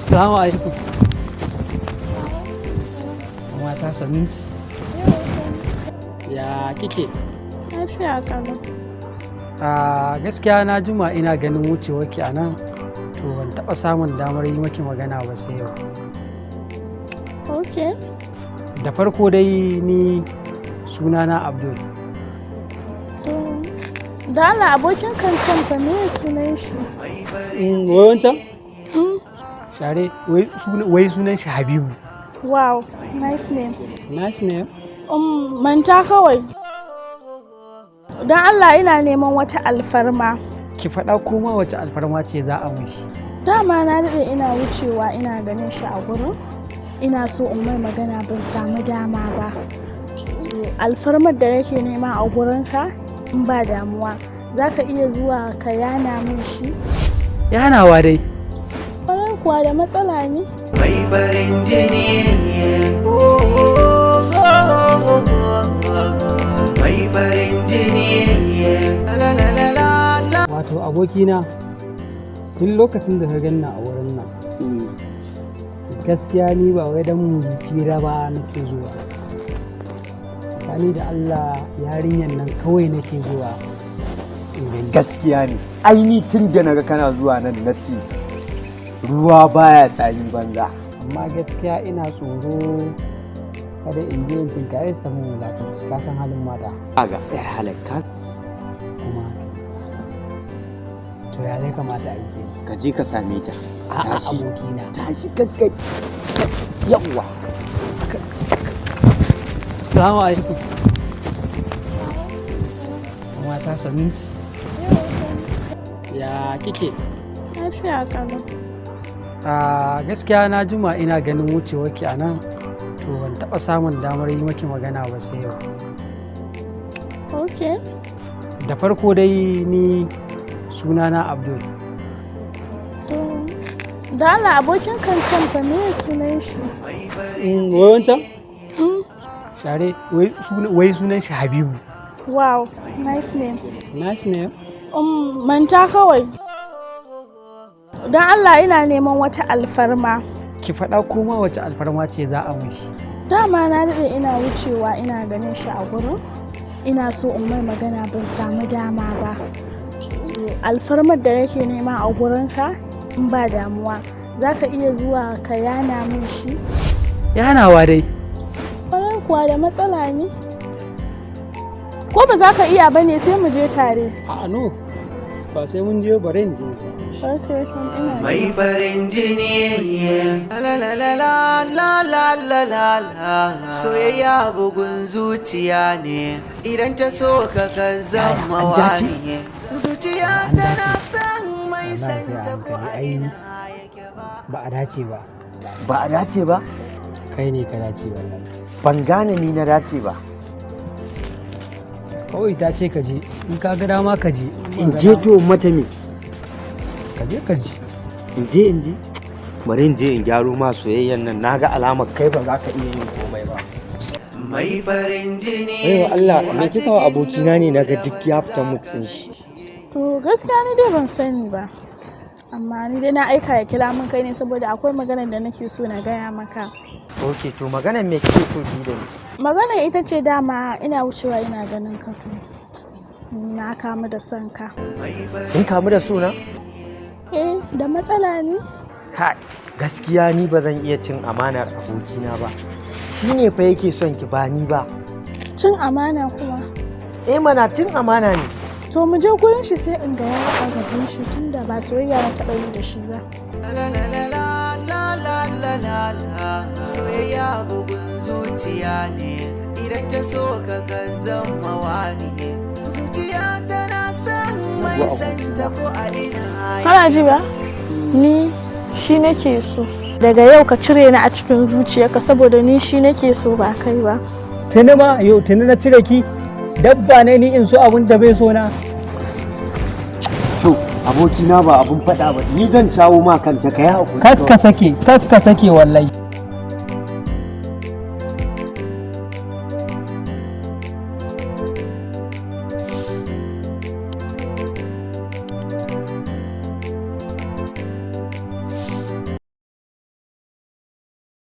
Salamu alaikum. Mata sanu. Ya kike? Lafiya kalau. Gaskiya na juma ina ganin wucewarki a nan, to ban taɓa samun damar yi maki magana ba sai yau. Ok. Da farko dai ni sunana Abdul. Da Allah abokin kancan fa me sunan shi? Wai wancan? Share, wai sunan shi Habibu. Wow, nice name. Nice name? Manta kawai. Don Allah ina neman wata alfarma. Ki faɗa koma wace alfarma ce za a miki. Dama na daɗe ina wucewa ina ganin shi a gurin. Ina so in mai magana ban samu dama ba. Alfarmar da nake nema a gurinka in ba damuwa. Za ka iya zuwa ka yana min shi? Yanawa dai. Kwarar kuwa da matsala ne? Mai farin jini mai farin jini. Wato abokina, tun lokacin da ka ganna a wurin nan, gaskiya ni ba wai dan mu fira ba nake zuwa. Tsakani da Allah yarinyar nan kawai nake zuwa. Gaskiya ne, aini tun da naga kana zuwa nan na ce ruwa baya tsami banza. Amma gaskiya ina tsoro kada in je in tinkare ta mun wulakanci, ka san halin mata. Aga ya halatta Kuma to ya zai kamata a yi ka je ka same ta. a'a abokina. Tashi gaggai. Yawwa. Salamu alaikum. Mata sanu. Ya kike? Lafiya kalau. Gaskiya na juma ina ganin wucewarki a nan, to ban taɓa samun damar yi maki magana ba sai yau. Ok. Da farko dai ni sunana Abdul. Da Allah abokin kancan fa me sunan shi? Wai wancan? Share, wai sunan shi Habibu. Wow, nice name. Nice name? Manta kawai. Don Allah ina neman wata alfarma. Ki faɗa koma wace alfarma ce za a miki. Dama na daɗe ina wucewa ina ganin shi a gurin. Ina so in mai magana ban samu dama ba. Alfarmar da nake nema a gurinka in ba damuwa. Za ka iya zuwa ka yana min shi? Yanawa dai. Kwarar kuwa da matsala ne? Ko ba za ka iya ba ne sai mu je tare? A'a no, ba sai mun je bari in je sa. Mai farin jini soyayya bugun zuciya ne, idan ta so ka zama wani. Zuciya tana son mai santa ko a ina yake ba. Ba a dace ba. Ba a dace ba? Kai ne ka dace wallahi. Ban gane ni na dace ba. Kawai ta ce ka je, in ka ga dama ka je. In je to mata me? Ka je ka je. In je? Bari in je in gyaro ma soyayyan nan, naga alamar kai ba za ka iya yin komai ba. Mai farin jini. Aiwa Allah, me kika wa abokina ne naga duk ya fita mutsin shi. To gaskiya ni dai ban sani ba. Amma ni dai na aika ya kira min kai ne saboda akwai maganar da nake so na gaya maka. Ok, to maganar me kike so ki da ni? Magana ita ce dama ina wucewa ina ganin ka to. Na kamu da son ka. In kamu da suna? Da matsala ne? Kai, gaskiya ni ba zan iya cin amanar abokina ba. Shi ne fa yake son ki ba ni ba. Cin amana kuma. Mana cin amana ne. To mu je gurin shi sai in ga ya a gaban shi tunda ba soyayya na taɓa yi da shi ba. Soyayya bugun zuciya ne, idan ta so ka zama wani. Zuciya tana son mai santa ko a ina. Kana ji ba? Ni shi nake so. Daga yau ka cire ni a cikin zuciyarka saboda ni shi nake so ba kai ba. Tuni ma yau tuni na cire ki, dabba ne ni in so abin da bai so na. To, abokina ba abun faɗa ba, ni zan shawo ma kanta ka yi haƙuri. Kar ka sake wallahi.